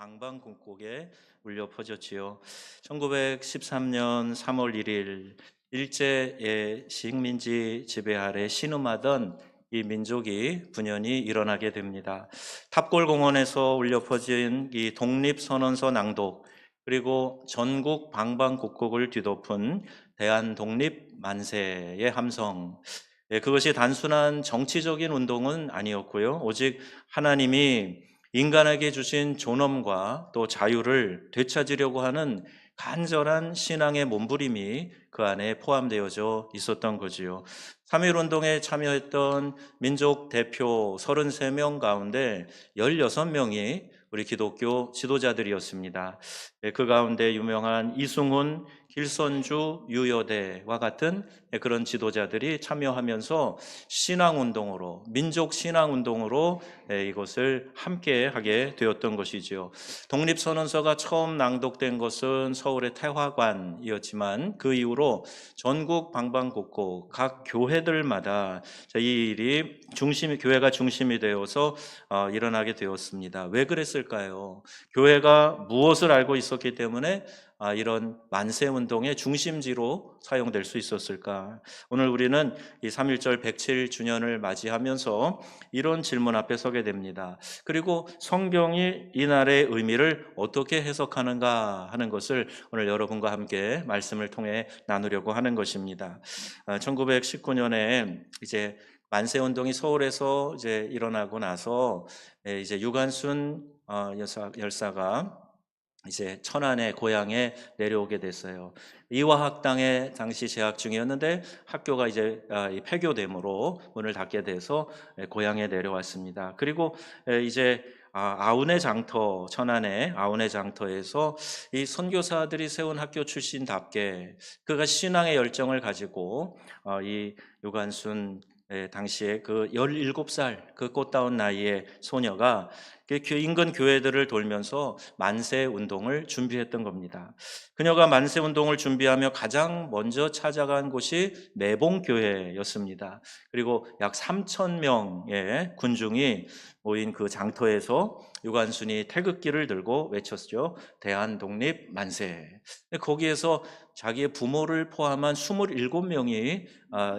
방방곡곡에 울려 퍼졌지요. 1913년 3월 1일 일제의 식민지 지배 아래 신음하던 이 민족이 분연히 일어나게 됩니다. 탑골공원에서 울려 퍼진 이 독립선언서 낭독, 그리고 전국 방방곡곡을 뒤덮은 대한독립 만세의 함성. 그것이 단순한 정치적인 운동은 아니었고요. 오직 하나님이 인간에게 주신 존엄과 또 자유를 되찾으려고 하는 간절한 신앙의 몸부림이 그 안에 포함되어져 있었던 거지요. 3.1 운동에 참여했던 민족 대표 33명 가운데 16명이 우리 기독교 지도자들이었습니다. 그 가운데 유명한 이승훈, 길선주, 유여대와 같은 그런 지도자들이 참여하면서 신앙운동으로, 민족 신앙운동으로 이것을 함께 하게 되었던 것이지요. 독립선언서가 처음 낭독된 것은 서울의 태화관이었지만 그 이후로 전국 방방곡곡 각 교회들마다 이 일이 교회가 중심이 되어서 일어나게 되었습니다. 왜 그랬을까요? 교회가 무엇을 알고 있었기 때문에 이런 만세운동의 중심지로 사용될 수 있었을까? 오늘 우리는 이 3.1절 107주년을 맞이하면서 이런 질문 앞에 서게 됩니다. 그리고 성경이 이날의 의미를 어떻게 해석하는가 하는 것을 오늘 여러분과 함께 말씀을 통해 나누려고 하는 것입니다. 1919년에 이제 만세운동이 서울에서 이제 일어나고 나서 이제 유관순 열사가 이제 천안의 고향에 내려오게 됐어요. 이화학당에 당시 재학 중이었는데 학교가 이제 폐교됨으로 문을 닫게 돼서 고향에 내려왔습니다. 그리고 이제 아운의 장터, 천안의 아운의 장터에서 이 선교사들이 세운 학교 출신답게 그가 신앙의 열정을 가지고 이 유관순 당시에 그 17살 그 꽃다운 나이의 소녀가 인근 교회들을 돌면서 만세 운동을 준비했던 겁니다. 그녀가 만세 운동을 준비하며 가장 먼저 찾아간 곳이 매봉교회였습니다. 그리고 약 3,000명의 군중이 모인 그 장터에서 유관순이 태극기를 들고 외쳤죠. 대한독립 만세. 거기에서 자기의 부모를 포함한 27명이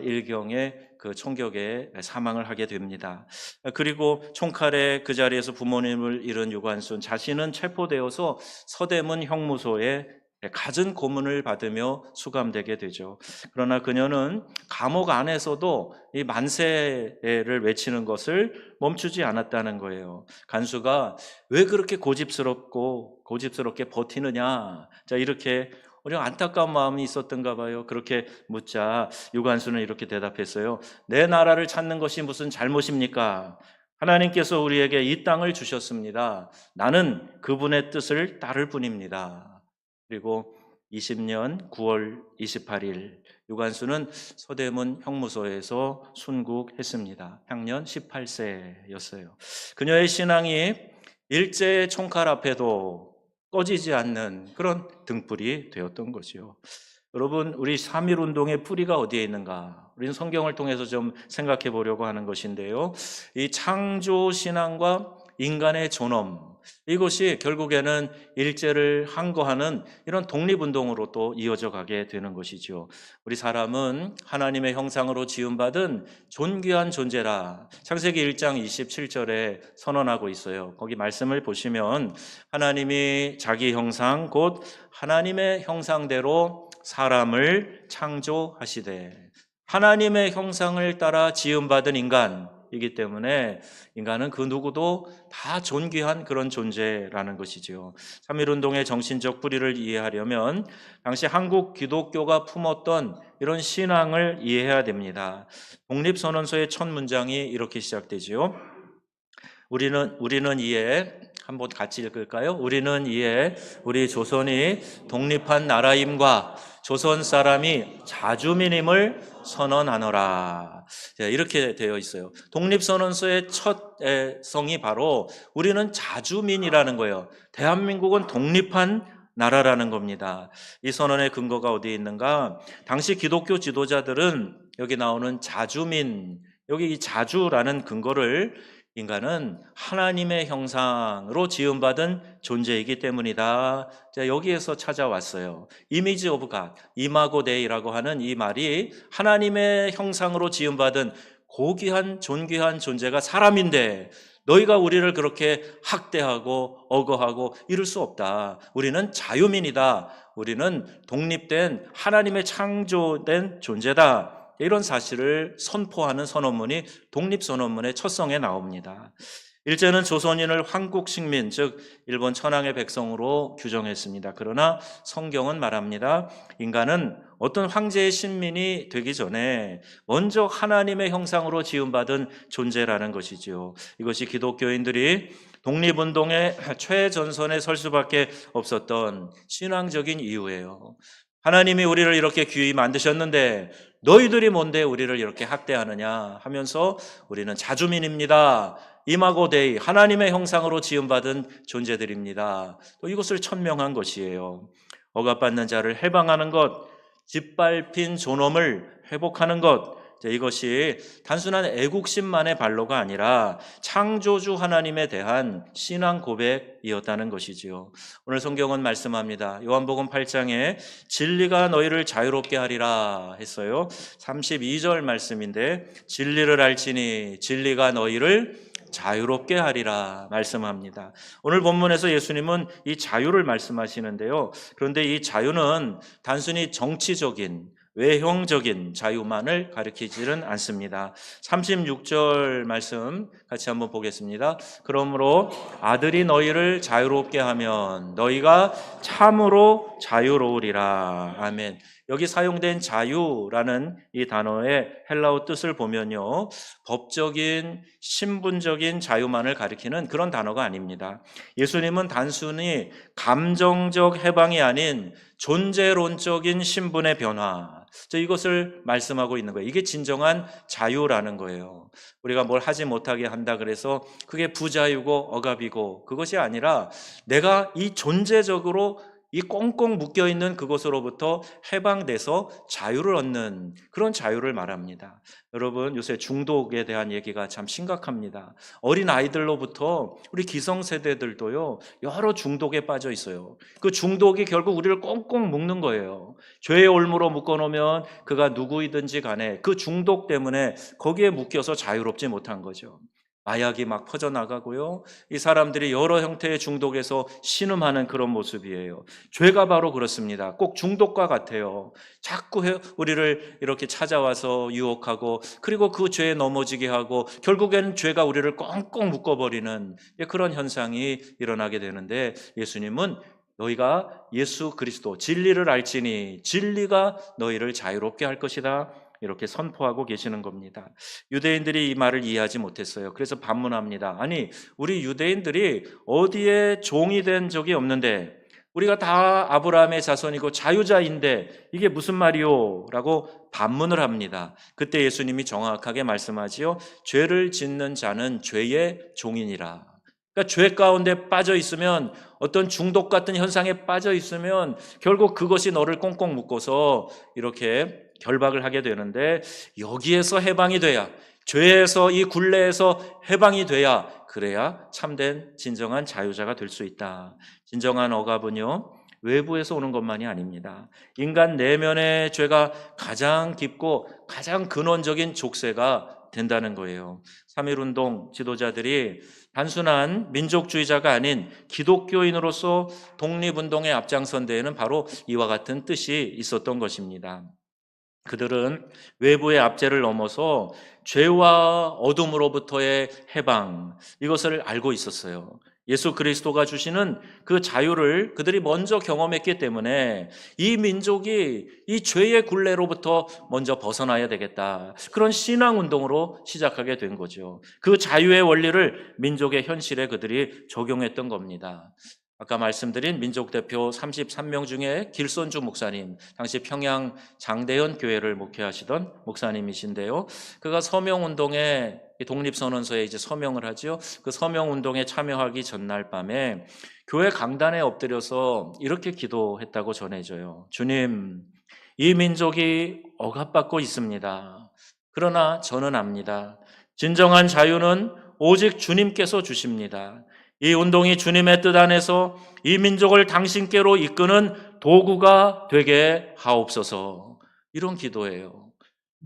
일경의 그 총격에 사망을 하게 됩니다. 그리고 총칼에 그 자리에서 부모님을 잃은 유관순 자신은 체포되어서 서대문 형무소에 갖은 고문을 받으며 수감되게 되죠. 그러나 그녀는 감옥 안에서도 이 만세를 외치는 것을 멈추지 않았다는 거예요. 간수가 왜 그렇게 고집스럽게 버티느냐? 자, 이렇게 안타까운 마음이 있었던가 봐요. 그렇게 묻자 유관순은 이렇게 대답했어요. 내 나라를 찾는 것이 무슨 잘못입니까? 하나님께서 우리에게 이 땅을 주셨습니다. 나는 그분의 뜻을 따를 뿐입니다. 그리고 20년 9월 28일 유관순은 서대문 형무소에서 순국했습니다. 향년 18세였어요. 그녀의 신앙이 일제의 총칼 앞에도 꺼지지 않는 그런 등불이 되었던 거지요. 여러분, 우리 3.1 운동의 뿌리가 어디에 있는가? 우리는 성경을 통해서 좀 생각해 보려고 하는 것인데요. 이 창조 신앙과 인간의 존엄, 이것이 결국에는 일제를 항거하는 이런 독립운동으로 또 이어져 가게 되는 것이죠. 우리 사람은 하나님의 형상으로 지음받은 존귀한 존재라 창세기 1장 27절에 선언하고 있어요. 거기 말씀을 보시면 하나님이 자기 형상 곧 하나님의 형상대로 사람을 창조하시되, 하나님의 형상을 따라 지음받은 인간이기 때문에 인간은 그 누구도 다 존귀한 그런 존재라는 것이죠. 3.1 운동의 정신적 뿌리를 이해하려면 당시 한국 기독교가 품었던 이런 신앙을 이해해야 됩니다. 독립선언서의 첫 문장이 이렇게 시작되지요. 우리는 이에, 한번 같이 읽을까요? 우리는 이에 우리 조선이 독립한 나라임과 조선 사람이 자주민임을 선언하노라. 이렇게 되어 있어요. 독립선언서의 첫 성이 바로 우리는 자주민이라는 거예요. 대한민국은 독립한 나라라는 겁니다. 이 선언의 근거가 어디에 있는가? 당시 기독교 지도자들은 여기 나오는 자주민, 여기 이 자주라는 근거를 인간은 하나님의 형상으로 지음받은 존재이기 때문이다. 자, 여기에서 찾아왔어요. 이미지 오브 갓, 이마고 데이라고 하는 이 말이 하나님의 형상으로 지음받은 고귀한 존귀한 존재가 사람인데 너희가 우리를 그렇게 학대하고 억어하고 이럴 수 없다. 우리는 자유민이다. 우리는 독립된 하나님의 창조된 존재다. 이런 사실을 선포하는 선언문이 독립선언문의 첫성에 나옵니다. 일제는 조선인을 황국식민, 즉 일본 천황의 백성으로 규정했습니다. 그러나 성경은 말합니다. 인간은 어떤 황제의 신민이 되기 전에 먼저 하나님의 형상으로 지음받은 존재라는 것이지요. 이것이 기독교인들이 독립운동의 최전선에 설 수밖에 없었던 신앙적인 이유예요. 하나님이 우리를 이렇게 귀히 만드셨는데 너희들이 뭔데 우리를 이렇게 학대하느냐 하면서 우리는 자주민입니다. 이마고 데이, 하나님의 형상으로 지음받은 존재들입니다. 또 이것을 천명한 것이에요. 억압받는 자를 해방하는 것, 짓밟힌 존엄을 회복하는 것, 이것이 단순한 애국심만의 발로가 아니라 창조주 하나님에 대한 신앙 고백이었다는 것이지요. 오늘 성경은 말씀합니다. 요한복음 8장에 진리가 너희를 자유롭게 하리라 했어요. 32절 말씀인데 진리를 알지니 진리가 너희를 자유롭게 하리라 말씀합니다. 오늘 본문에서 예수님은 이 자유를 말씀하시는데요. 그런데 이 자유는 단순히 정치적인 외형적인 자유만을 가리키지는 않습니다. 36절 말씀 같이 한번 보겠습니다. 그러므로 아들이 너희를 자유롭게 하면 너희가 참으로 자유로우리라. 아멘. 여기 사용된 자유라는 이 단어의 헬라어 뜻을 보면요, 법적인 신분적인 자유만을 가리키는 그런 단어가 아닙니다. 예수님은 단순히 감정적 해방이 아닌 존재론적인 신분의 변화, 이것을 말씀하고 있는 거예요. 이게 진정한 자유라는 거예요. 우리가 뭘 하지 못하게 한다 그래서 그게 부자유고 억압이고 그것이 아니라 내가 이 존재적으로 이 꽁꽁 묶여있는 그것으로부터 해방돼서 자유를 얻는 그런 자유를 말합니다. 여러분, 요새 중독에 대한 얘기가 참 심각합니다. 어린 아이들로부터 우리 기성세대들도요, 여러 중독에 빠져 있어요. 그 중독이 결국 우리를 꽁꽁 묶는 거예요. 죄의 올무로 묶어놓으면 그가 누구이든지 간에 그 중독 때문에 거기에 묶여서 자유롭지 못한 거죠. 마약이 막 퍼져나가고요. 이 사람들이 여러 형태의 중독에서 신음하는 그런 모습이에요. 죄가 바로 그렇습니다. 꼭 중독과 같아요. 자꾸 우리를 이렇게 찾아와서 유혹하고 그리고 그 죄에 넘어지게 하고 결국에는 죄가 우리를 꽁꽁 묶어버리는 그런 현상이 일어나게 되는데 예수님은 너희가 예수 그리스도 진리를 알지니 진리가 너희를 자유롭게 할 것이다. 이렇게 선포하고 계시는 겁니다. 유대인들이 이 말을 이해하지 못했어요. 그래서 반문합니다. 아니, 우리 유대인들이 어디에 종이 된 적이 없는데 우리가 다 아브라함의 자손이고 자유자인데 이게 무슨 말이요? 라고 반문을 합니다. 그때 예수님이 정확하게 말씀하지요. 죄를 짓는 자는 죄의 종이니라. 그러니까 죄 가운데 빠져 있으면 어떤 중독 같은 현상에 빠져 있으면 결국 그것이 너를 꽁꽁 묶어서 이렇게 결박을 하게 되는데 여기에서 해방이 돼야, 죄에서 이 굴레에서 해방이 돼야, 그래야 참된 진정한 자유자가 될 수 있다. 진정한 억압은요, 외부에서 오는 것만이 아닙니다. 인간 내면의 죄가 가장 깊고 가장 근원적인 족쇄가 된다는 거예요. 3.1운동 지도자들이 단순한 민족주의자가 아닌 기독교인으로서 독립운동에 앞장선 데에는 바로 이와 같은 뜻이 있었던 것입니다. 그들은 외부의 압제를 넘어서 죄와 어둠으로부터의 해방, 이것을 알고 있었어요. 예수 그리스도가 주시는 그 자유를 그들이 먼저 경험했기 때문에 이 민족이 이 죄의 굴레로부터 먼저 벗어나야 되겠다. 그런 신앙운동으로 시작하게 된 거죠. 그 자유의 원리를 민족의 현실에 그들이 적용했던 겁니다. 아까 말씀드린 민족대표 33명 중에 길손주 목사님, 당시 평양 장대현 교회를 목회하시던 목사님이신데요. 그가 서명운동에 독립선언서에 이제 서명을 하죠. 그 서명운동에 참여하기 전날 밤에 교회 강단에 엎드려서 이렇게 기도했다고 전해져요. 주님, 이 민족이 억압받고 있습니다. 그러나 저는 압니다. 진정한 자유는 오직 주님께서 주십니다. 이 운동이 주님의 뜻 안에서 이 민족을 당신께로 이끄는 도구가 되게 하옵소서. 이런 기도예요.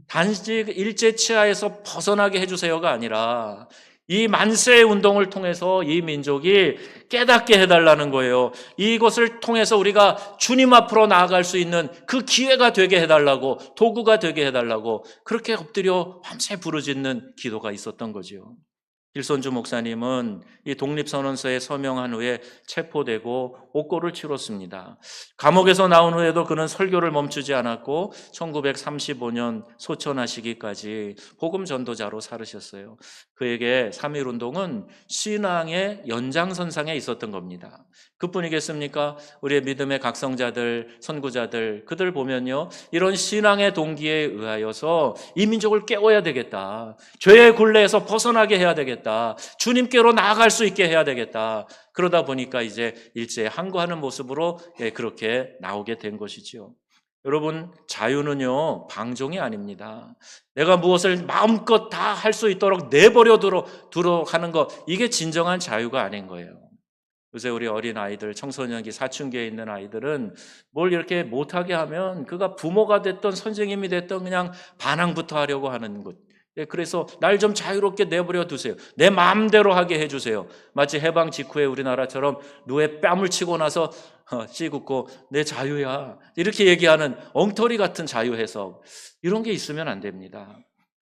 단지 일제 치하에서 벗어나게 해주세요가 아니라 이 만세의 운동을 통해서 이 민족이 깨닫게 해달라는 거예요. 이것을 통해서 우리가 주님 앞으로 나아갈 수 있는 그 기회가 되게 해달라고, 도구가 되게 해달라고 그렇게 엎드려 밤새 부르짖는 기도가 있었던 거죠. 일손주 목사님은 이 독립선언서에 서명한 후에 체포되고 옥고를 치렀습니다. 감옥에서 나온 후에도 그는 설교를 멈추지 않았고 1935년 소천하시기까지 복음 전도자로 살으셨어요. 그에게 3.1운동은 신앙의 연장선상에 있었던 겁니다. 그뿐이겠습니까? 우리의 믿음의 각성자들, 선구자들, 그들 보면요, 이런 신앙의 동기에 의하여서 이 민족을 깨워야 되겠다, 죄의 굴레에서 벗어나게 해야 되겠다, 주님께로 나아갈 수 있게 해야 되겠다. 그러다 보니까 이제 일제에 항거하는 모습으로 그렇게 나오게 된 것이지요. 여러분, 자유는요 방종이 아닙니다. 내가 무엇을 마음껏 다 할 수 있도록 내버려 두도록 하는 것, 이게 진정한 자유가 아닌 거예요. 요새 우리 어린 아이들, 청소년기, 사춘기에 있는 아이들은 뭘 이렇게 못하게 하면 그가 부모가 됐던 선생님이 됐던 그냥 반항부터 하려고 하는 것. 그래서 날 좀 자유롭게 내버려 두세요. 내 마음대로 하게 해주세요. 마치 해방 직후에 우리나라처럼 누에 뺨을 치고 나서 찌긋고 내 자유야, 이렇게 얘기하는 엉터리 같은 자유 해석, 이런 게 있으면 안 됩니다.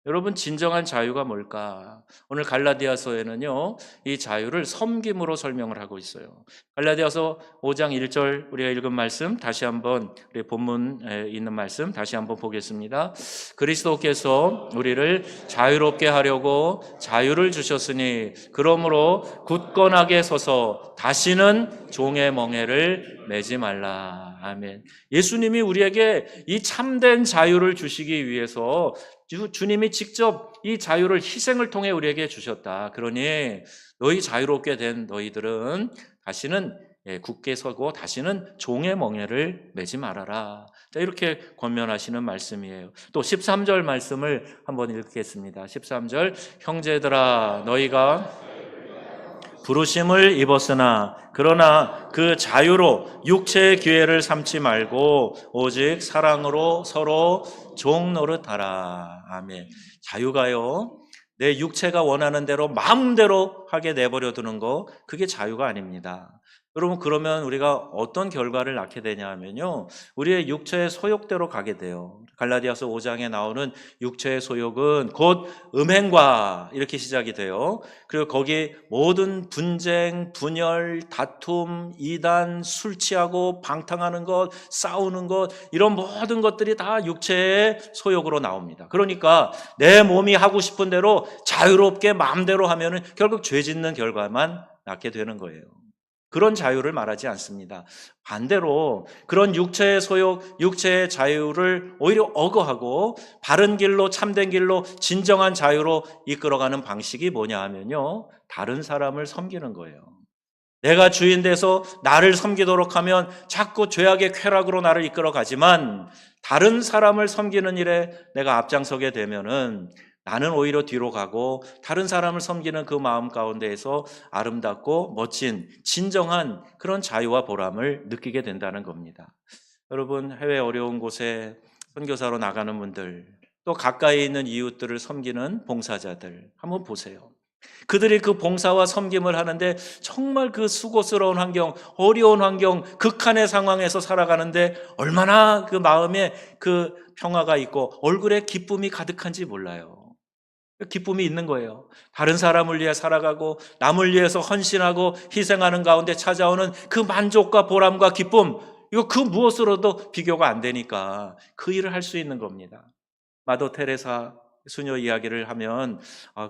여러분, 진정한 자유가 뭘까? 오늘 갈라디아서에는요, 이 자유를 섬김으로 설명을 하고 있어요. 갈라디아서 5장 1절 우리가 읽은 말씀 다시 한번, 우리 본문에 있는 말씀 다시 한번 보겠습니다. 그리스도께서 우리를 자유롭게 하려고 자유를 주셨으니 그러므로 굳건하게 서서 다시는 종의 멍에를 매지 말라. 아멘. 예수님이 우리에게 이 참된 자유를 주시기 위해서 주님이 직접 이 자유를 희생을 통해 우리에게 주셨다. 그러니 너희 자유롭게 된 너희들은 다시는 굳게 서고 다시는 종의 멍에를 매지 말아라. 이렇게 권면하시는 말씀이에요. 또 13절 말씀을 한번 읽겠습니다. 13절, 형제들아 너희가 부르심을 입었으나 그러나 그 자유로 육체의 기회를 삼지 말고 오직 사랑으로 서로 종 노릇하라. 아멘. 자유가요, 내 육체가 원하는 대로 마음대로 하게 내버려 두는 거, 그게 자유가 아닙니다. 여러분, 그러면 우리가 어떤 결과를 낳게 되냐 하면요, 우리의 육체의 소욕대로 가게 돼요. 갈라디아서 5장에 나오는 육체의 소욕은 곧 음행과 이렇게 시작이 돼요. 그리고 거기 모든 분쟁, 분열, 다툼, 이단, 술 취하고 방탕하는 것, 싸우는 것, 이런 모든 것들이 다 육체의 소욕으로 나옵니다. 그러니까 내 몸이 하고 싶은 대로 자유롭게 마음대로 하면은 결국 죄 짓는 결과만 낳게 되는 거예요. 그런 자유를 말하지 않습니다. 반대로 그런 육체의 소욕, 육체의 자유를 오히려 억어하고 바른 길로, 참된 길로, 진정한 자유로 이끌어가는 방식이 뭐냐 하면요, 다른 사람을 섬기는 거예요. 내가 주인 돼서 나를 섬기도록 하면 자꾸 죄악의 쾌락으로 나를 이끌어가지만, 다른 사람을 섬기는 일에 내가 앞장서게 되면은 나는 오히려 뒤로 가고 다른 사람을 섬기는 그 마음 가운데에서 아름답고 멋진 진정한 그런 자유와 보람을 느끼게 된다는 겁니다. 여러분, 해외 어려운 곳에 선교사로 나가는 분들, 또 가까이 있는 이웃들을 섬기는 봉사자들 한번 보세요. 그들이 그 봉사와 섬김을 하는데 정말 그 수고스러운 환경, 어려운 환경, 극한의 상황에서 살아가는데 얼마나 그 마음에 그 평화가 있고 얼굴에 기쁨이 가득한지 몰라요. 기쁨이 있는 거예요. 다른 사람을 위해 살아가고 남을 위해서 헌신하고 희생하는 가운데 찾아오는 그 만족과 보람과 기쁨, 이거 그 무엇으로도 비교가 안 되니까 그 일을 할 수 있는 겁니다. 마더 테레사 수녀 이야기를 하면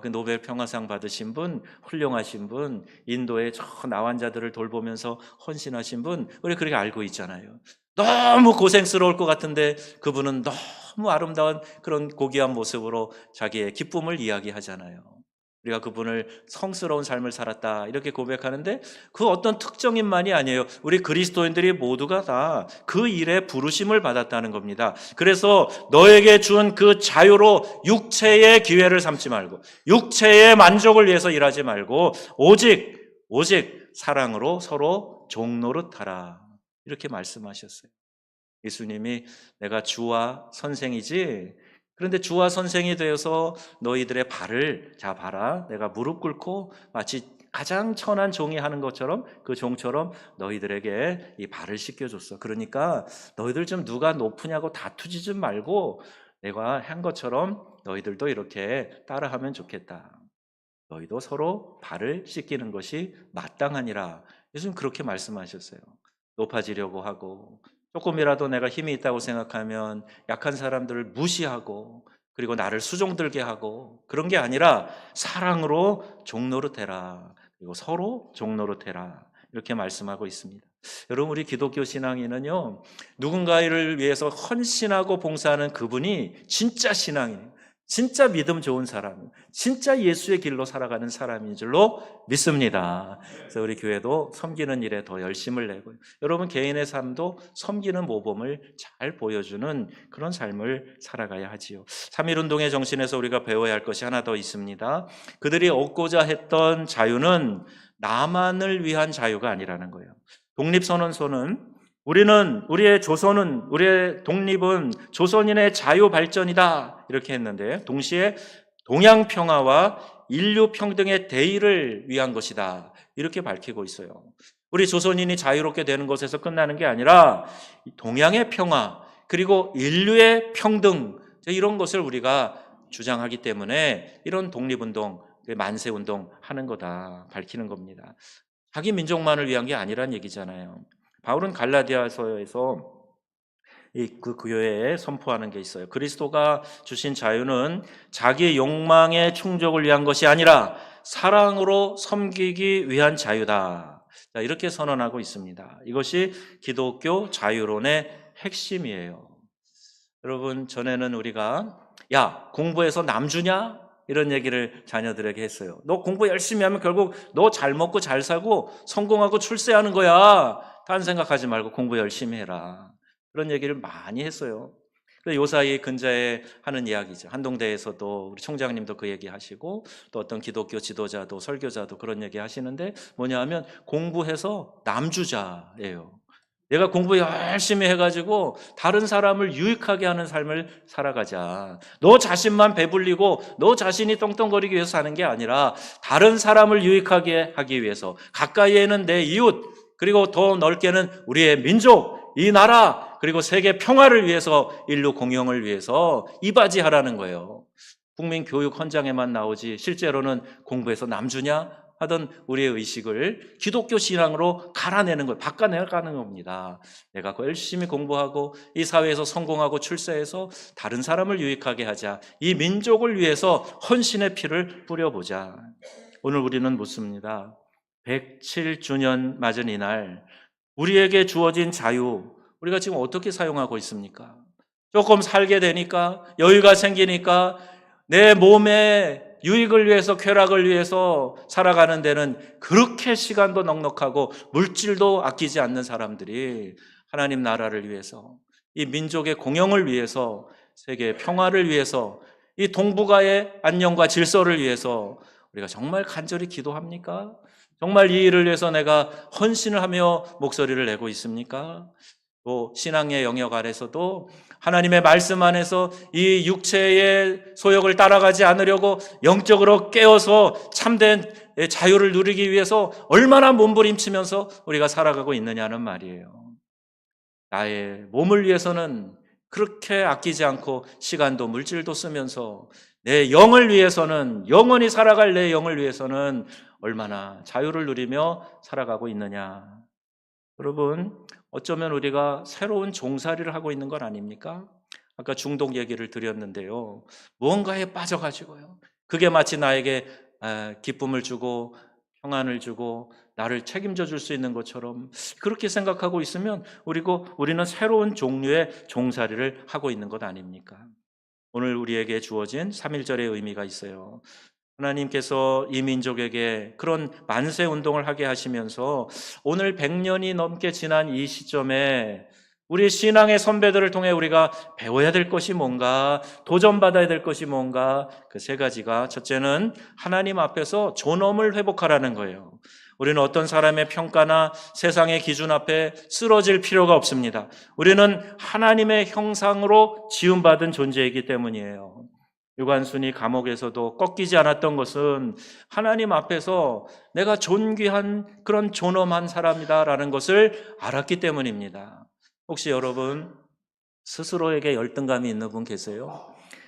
그 노벨 평화상 받으신 분, 훌륭하신 분, 인도의 저 나환자들을 돌보면서 헌신하신 분, 우리 그렇게 알고 있잖아요. 너무 고생스러울 것 같은데 그분은 너무 아름다운 그런 고귀한 모습으로 자기의 기쁨을 이야기하잖아요. 우리가 그분을 성스러운 삶을 살았다 이렇게 고백하는데 그 어떤 특정인만이 아니에요. 우리 그리스도인들이 모두가 다 그 일에 부르심을 받았다는 겁니다. 그래서 너에게 준 그 자유로 육체의 기회를 삼지 말고 육체의 만족을 위해서 일하지 말고 오직 사랑으로 서로 종노릇하라 이렇게 말씀하셨어요. 예수님이 내가 주와 선생이지, 그런데 주와 선생이 되어서 너희들의 발을 잡아라. 내가 무릎 꿇고 마치 가장 천한 종이 하는 것처럼 그 종처럼 너희들에게 이 발을 씻겨줬어. 그러니까 너희들 좀 누가 높으냐고 다투지 좀 말고 내가 한 것처럼 너희들도 이렇게 따라하면 좋겠다. 너희도 서로 발을 씻기는 것이 마땅하니라. 예수님 그렇게 말씀하셨어요. 높아지려고 하고 조금이라도 내가 힘이 있다고 생각하면 약한 사람들을 무시하고 그리고 나를 수종들게 하고 그런 게 아니라 사랑으로 종노릇해라. 그리고 서로 종노릇해라. 이렇게 말씀하고 있습니다. 여러분 우리 기독교 신앙인은요 누군가를 위해서 헌신하고 봉사하는 그분이 진짜 신앙이에요. 진짜 믿음 좋은 사람, 진짜 예수의 길로 살아가는 사람인 줄로 믿습니다. 그래서 우리 교회도 섬기는 일에 더 열심을 내고요. 여러분 개인의 삶도 섬기는 모범을 잘 보여주는 그런 삶을 살아가야 하지요. 3.1운동의 정신에서 우리가 배워야 할 것이 하나 더 있습니다. 그들이 얻고자 했던 자유는 나만을 위한 자유가 아니라는 거예요. 독립선언서는 우리의 독립은 조선인의 자유 발전이다. 이렇게 했는데, 동시에 동양 평화와 인류 평등의 대의를 위한 것이다. 이렇게 밝히고 있어요. 우리 조선인이 자유롭게 되는 것에서 끝나는 게 아니라, 동양의 평화, 그리고 인류의 평등, 이런 것을 우리가 주장하기 때문에 이런 독립운동, 만세운동 하는 거다. 밝히는 겁니다. 자기 민족만을 위한 게 아니란 얘기잖아요. 바울은 갈라디아서에서 그 교회에 선포하는 게 있어요. 그리스도가 주신 자유는 자기 욕망의 충족을 위한 것이 아니라 사랑으로 섬기기 위한 자유다. 자, 이렇게 선언하고 있습니다. 이것이 기독교 자유론의 핵심이에요. 여러분, 전에는 우리가 야, 공부해서 남 주냐? 이런 얘기를 자녀들에게 했어요. 너 공부 열심히 하면 결국 너 잘 먹고 잘 사고 성공하고 출세하는 거야. 딴 생각하지 말고 공부 열심히 해라. 그런 얘기를 많이 했어요. 요 사이 근자에 하는 이야기죠. 한동대에서도 우리 총장님도 그 얘기 하시고 또 어떤 기독교 지도자도 설교자도 그런 얘기 하시는데 뭐냐 하면 공부해서 남주자예요. 내가 공부 열심히 해가지고 다른 사람을 유익하게 하는 삶을 살아가자. 너 자신만 배불리고 너 자신이 떵떵거리기 위해서 사는 게 아니라 다른 사람을 유익하게 하기 위해서 가까이에는 내 이웃 그리고 더 넓게는 우리의 민족, 이 나라 그리고 세계 평화를 위해서 인류 공영을 위해서 이바지하라는 거예요. 국민 교육 헌장에만 나오지 실제로는 공부해서 남주냐 하던 우리의 의식을 기독교 신앙으로 갈아내는 걸 바꿔내가는 겁니다. 내가 열심히 공부하고 이 사회에서 성공하고 출세해서 다른 사람을 유익하게 하자. 이 민족을 위해서 헌신의 피를 뿌려보자. 오늘 우리는 묻습니다. 107주년 맞은 이날 우리에게 주어진 자유 우리가 지금 어떻게 사용하고 있습니까? 조금 살게 되니까 여유가 생기니까 내 몸의 유익을 위해서 쾌락을 위해서 살아가는 데는 그렇게 시간도 넉넉하고 물질도 아끼지 않는 사람들이 하나님 나라를 위해서 이 민족의 공영을 위해서 세계의 평화를 위해서 이 동북아의 안녕과 질서를 위해서 우리가 정말 간절히 기도합니까? 정말 이 일을 위해서 내가 헌신을 하며 목소리를 내고 있습니까? 또 신앙의 영역 아래서도 하나님의 말씀 안에서 이 육체의 소욕을 따라가지 않으려고 영적으로 깨어서 참된 자유를 누리기 위해서 얼마나 몸부림치면서 우리가 살아가고 있느냐는 말이에요. 나의 몸을 위해서는 그렇게 아끼지 않고 시간도 물질도 쓰면서 내 영을 위해서는 영원히 살아갈 내 영을 위해서는 얼마나 자유를 누리며 살아가고 있느냐. 여러분 어쩌면 우리가 새로운 종살이를 하고 있는 건 아닙니까? 아까 중독 얘기를 드렸는데요. 무언가에 빠져가지고요. 그게 마치 나에게 기쁨을 주고 평안을 주고 나를 책임져 줄 수 있는 것처럼 그렇게 생각하고 있으면 우리는 새로운 종류의 종살이를 하고 있는 것 아닙니까? 오늘 우리에게 주어진 3.1절의 의미가 있어요. 하나님께서 이 민족에게 그런 만세 운동을 하게 하시면서 오늘 100년이 넘게 지난 이 시점에 우리 신앙의 선배들을 통해 우리가 배워야 될 것이 뭔가, 도전받아야 될 것이 뭔가, 그 세 가지가, 첫째는 하나님 앞에서 존엄을 회복하라는 거예요. 우리는 어떤 사람의 평가나 세상의 기준 앞에 쓰러질 필요가 없습니다. 우리는 하나님의 형상으로 지음받은 존재이기 때문이에요. 유관순이 감옥에서도 꺾이지 않았던 것은 하나님 앞에서 내가 존귀한 그런 존엄한 사람이다라는 것을 알았기 때문입니다. 혹시 여러분 스스로에게 열등감이 있는 분 계세요?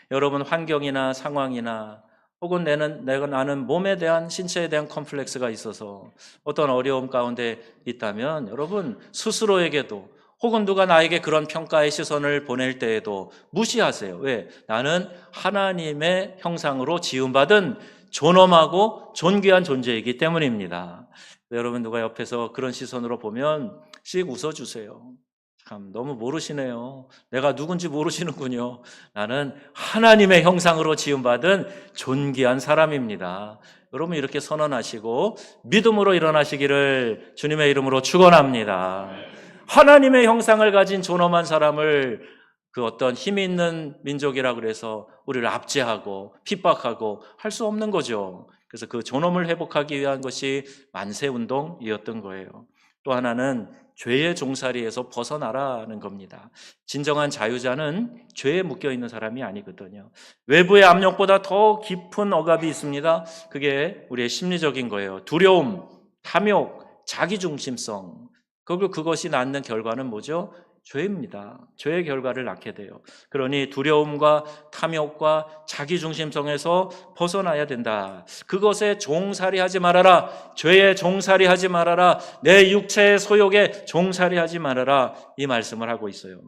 여러분 환경이나 상황이나 혹은 나는 몸에 대한 신체에 대한 컴플렉스가 있어서 어떤 어려움 가운데 있다면 여러분 스스로에게도 혹은 누가 나에게 그런 평가의 시선을 보낼 때에도 무시하세요. 왜? 나는 하나님의 형상으로 지음받은 존엄하고 존귀한 존재이기 때문입니다. 여러분 누가 옆에서 그런 시선으로 보면 씩 웃어주세요. 참 너무 모르시네요. 내가 누군지 모르시는군요. 나는 하나님의 형상으로 지음받은 존귀한 사람입니다. 여러분 이렇게 선언하시고 믿음으로 일어나시기를 주님의 이름으로 축원합니다. 하나님의 형상을 가진 존엄한 사람을 그 어떤 힘 있는 민족이라 그래서 우리를 압제하고 핍박하고 할 수 없는 거죠. 그래서 그 존엄을 회복하기 위한 것이 만세운동이었던 거예요. 또 하나는 죄의 종살이에서 벗어나라는 겁니다. 진정한 자유자는 죄에 묶여있는 사람이 아니거든요. 외부의 압력보다 더 깊은 억압이 있습니다. 그게 우리의 심리적인 거예요. 두려움, 탐욕, 자기중심성. 그것이 낳는 결과는 뭐죠? 죄입니다. 죄의 결과를 낳게 돼요. 그러니 두려움과 탐욕과 자기중심성에서 벗어나야 된다. 그것에 종살이하지 말아라. 죄에 종살이하지 말아라. 내 육체의 소욕에 종살이하지 말아라. 이 말씀을 하고 있어요.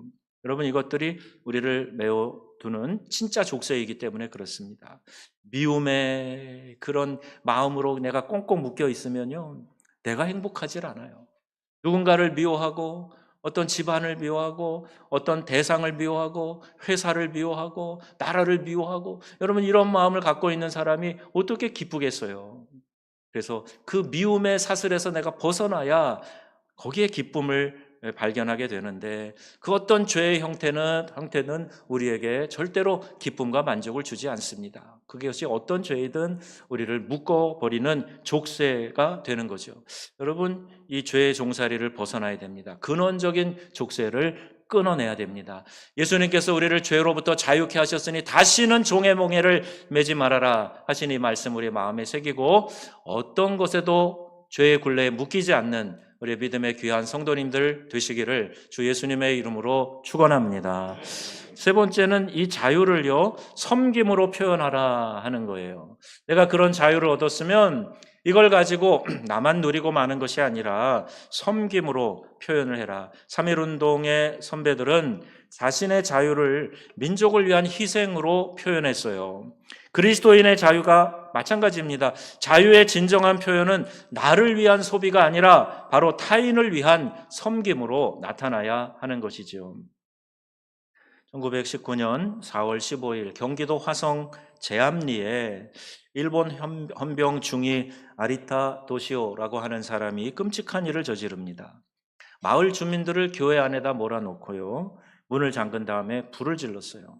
여러분 이것들이 우리를 메워두는 진짜 족쇄이기 때문에 그렇습니다. 미움의 그런 마음으로 내가 꽁꽁 묶여 있으면요, 내가 행복하질 않아요. 누군가를 미워하고 어떤 집안을 미워하고 어떤 대상을 미워하고 회사를 미워하고 나라를 미워하고 여러분 이런 마음을 갖고 있는 사람이 어떻게 기쁘겠어요? 그래서 그 미움의 사슬에서 내가 벗어나야 거기에 기쁨을 발견하게 되는데 그 어떤 죄의 형태는 우리에게 절대로 기쁨과 만족을 주지 않습니다. 그것이 어떤 죄이든 우리를 묶어버리는 족쇄가 되는 거죠. 여러분 이 죄의 종살이를 벗어나야 됩니다. 근원적인 족쇄를 끊어내야 됩니다. 예수님께서 우리를 죄로부터 자유케 하셨으니 다시는 종의 몽해를 매지 말아라 하신 이 말씀 우리 마음에 새기고 어떤 것에도 죄의 굴레에 묶이지 않는 우리 믿음의 귀한 성도님들 되시기를 주 예수님의 이름으로 축원합니다. 세 번째는 이 자유를요 섬김으로 표현하라 하는 거예요. 내가 그런 자유를 얻었으면 이걸 가지고 나만 누리고 마는 것이 아니라 섬김으로 표현을 해라. 3.1운동의 선배들은 자신의 자유를 민족을 위한 희생으로 표현했어요. 그리스도인의 자유가 마찬가지입니다. 자유의 진정한 표현은 나를 위한 소비가 아니라 바로 타인을 위한 섬김으로 나타나야 하는 것이죠. 1919년 4월 15일 경기도 화성 제암리에 일본 헌병 중위 아리타 도시오라고 하는 사람이 끔찍한 일을 저지릅니다. 마을 주민들을 교회 안에다 몰아놓고요, 문을 잠근 다음에 불을 질렀어요.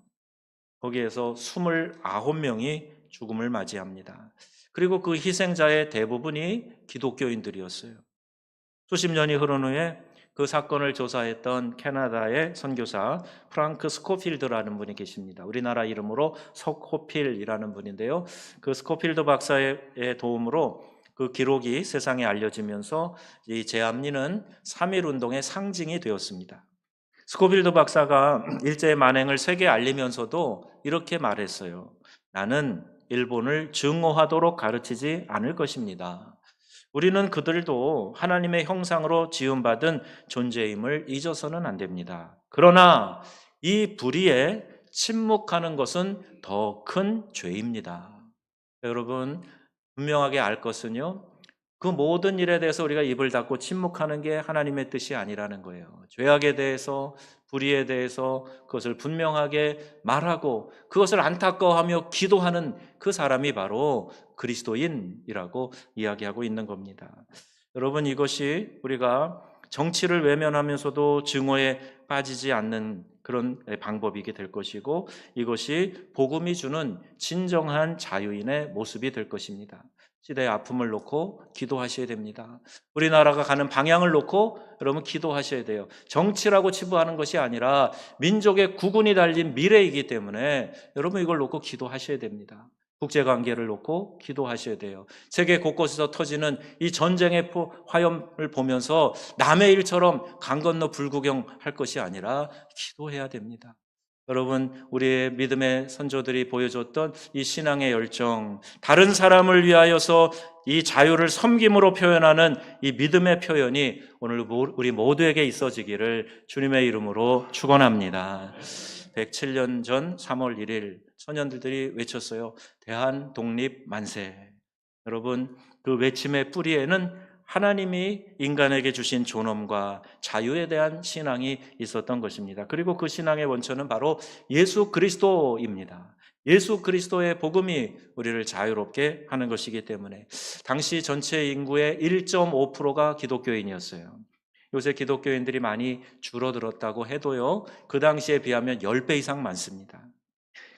거기에서 29명이 죽음을 맞이합니다. 그리고 그 희생자의 대부분이 기독교인들이었어요. 수십 년이 흐른 후에 그 사건을 조사했던 캐나다의 선교사 프랑크 스코필드라는 분이 계십니다. 우리나라 이름으로 스코필이라는 분인데요. 그 스코필드 박사의 도움으로 그 기록이 세상에 알려지면서 이 제암리는 3.1운동의 상징이 되었습니다. 스코필드 박사가 일제의 만행을 세계에 알리면서도 이렇게 말했어요. 나는 일본을 증오하도록 가르치지 않을 것입니다. 우리는 그들도 하나님의 형상으로 지음받은 존재임을 잊어서는 안 됩니다. 그러나 이 불의에 침묵하는 것은 더 큰 죄입니다. 여러분 분명하게 알 것은요, 그 모든 일에 대해서 우리가 입을 닫고 침묵하는 게 하나님의 뜻이 아니라는 거예요. 죄악에 대해서, 불의에 대해서 그것을 분명하게 말하고 그것을 안타까워하며 기도하는 그 사람이 바로 그리스도인이라고 이야기하고 있는 겁니다. 여러분, 이것이 우리가 정치를 외면하면서도 증오에 빠지지 않는 그런 방법이게 될 것이고, 이것이 복음이 주는 진정한 자유인의 모습이 될 것입니다. 시대의 아픔을 놓고 기도하셔야 됩니다. 우리나라가 가는 방향을 놓고 여러분 기도하셔야 돼요. 정치라고 치부하는 것이 아니라 민족의 구군이 달린 미래이기 때문에 여러분 이걸 놓고 기도하셔야 됩니다. 국제관계를 놓고 기도하셔야 돼요. 세계 곳곳에서 터지는 이 전쟁의 화염을 보면서 남의 일처럼 강 건너 불구경 할 것이 아니라 기도해야 됩니다. 여러분, 우리의 믿음의 선조들이 보여줬던 이 신앙의 열정, 다른 사람을 위하여서 이 자유를 섬김으로 표현하는 이 믿음의 표현이 오늘 우리 모두에게 있어지기를 주님의 이름으로 축원합니다. 107년 전 3월 1일 선현들이 외쳤어요. 대한 독립 만세. 여러분, 그 외침의 뿌리에는 하나님이 인간에게 주신 존엄과 자유에 대한 신앙이 있었던 것입니다. 그리고 그 신앙의 원천은 바로 예수 그리스도입니다. 예수 그리스도의 복음이 우리를 자유롭게 하는 것이기 때문에 당시 전체 인구의 1.5%가 기독교인이었어요. 요새 기독교인들이 많이 줄어들었다고 해도요, 그 당시에 비하면 10배 이상 많습니다.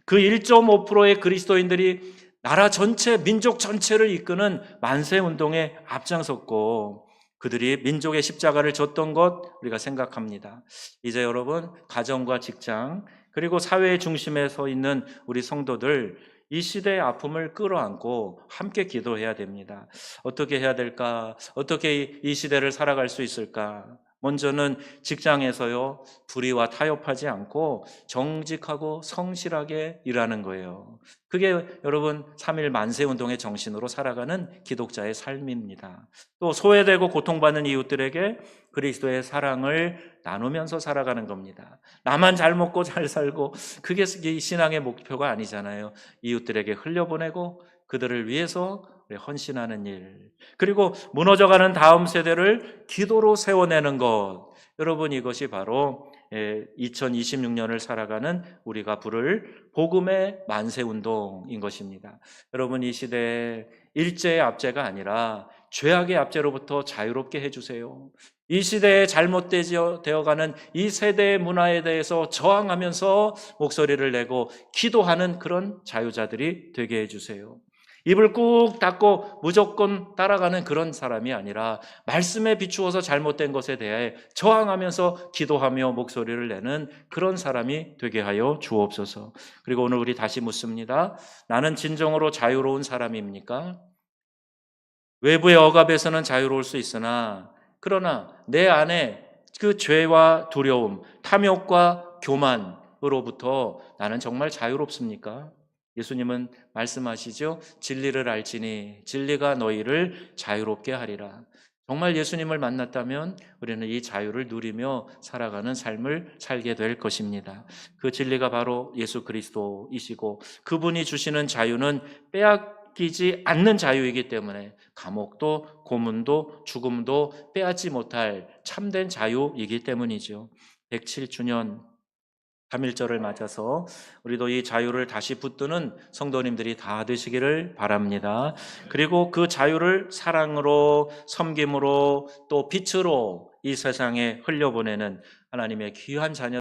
그 1.5%의 그리스도인들이 나라 전체, 민족 전체를 이끄는 만세운동에 앞장섰고 그들이 민족의 십자가를 졌던 것 우리가 생각합니다. 이제 여러분, 가정과 직장 그리고 사회의 중심에 서 있는 우리 성도들, 이 시대의 아픔을 끌어안고 함께 기도해야 됩니다. 어떻게 해야 될까? 어떻게 이 시대를 살아갈 수 있을까? 먼저는 직장에서요, 불의와 타협하지 않고 정직하고 성실하게 일하는 거예요. 그게 여러분 3.1 만세운동의 정신으로 살아가는 기독자의 삶입니다. 또 소외되고 고통받는 이웃들에게 그리스도의 사랑을 나누면서 살아가는 겁니다. 나만 잘 먹고 잘 살고 그게 신앙의 목표가 아니잖아요. 이웃들에게 흘려보내고 그들을 위해서 헌신하는 일, 그리고 무너져가는 다음 세대를 기도로 세워내는 것, 여러분 이것이 바로 2026년을 살아가는 우리가 부를 복음의 만세운동인 것입니다. 여러분, 이 시대에 일제의 압제가 아니라 죄악의 압제로부터 자유롭게 해주세요. 이 시대에 잘못되어가는 이 세대의 문화에 대해서 저항하면서 목소리를 내고 기도하는 그런 자유자들이 되게 해주세요. 입을 꾹 닫고 무조건 따라가는 그런 사람이 아니라 말씀에 비추어서 잘못된 것에 대해 저항하면서 기도하며 목소리를 내는 그런 사람이 되게 하여 주옵소서. 그리고 오늘 우리 다시 묻습니다. 나는 진정으로 자유로운 사람입니까? 외부의 억압에서는 자유로울 수 있으나 그러나 내 안에 그 죄와 두려움, 탐욕과 교만으로부터 나는 정말 자유롭습니까? 예수님은 말씀하시죠. 진리를 알지니 진리가 너희를 자유롭게 하리라. 정말 예수님을 만났다면 우리는 이 자유를 누리며 살아가는 삶을 살게 될 것입니다. 그 진리가 바로 예수 그리스도이시고 그분이 주시는 자유는 빼앗기지 않는 자유이기 때문에 감옥도 고문도 죽음도 빼앗지 못할 참된 자유이기 때문이죠. 107주년 3.1절을 맞아서 우리도 이 자유를 다시 붙드는 성도님들이 다 되시기를 바랍니다. 그리고 그 자유를 사랑으로, 섬김으로, 또 빛으로 이 세상에 흘려보내는 하나님의 귀한 자녀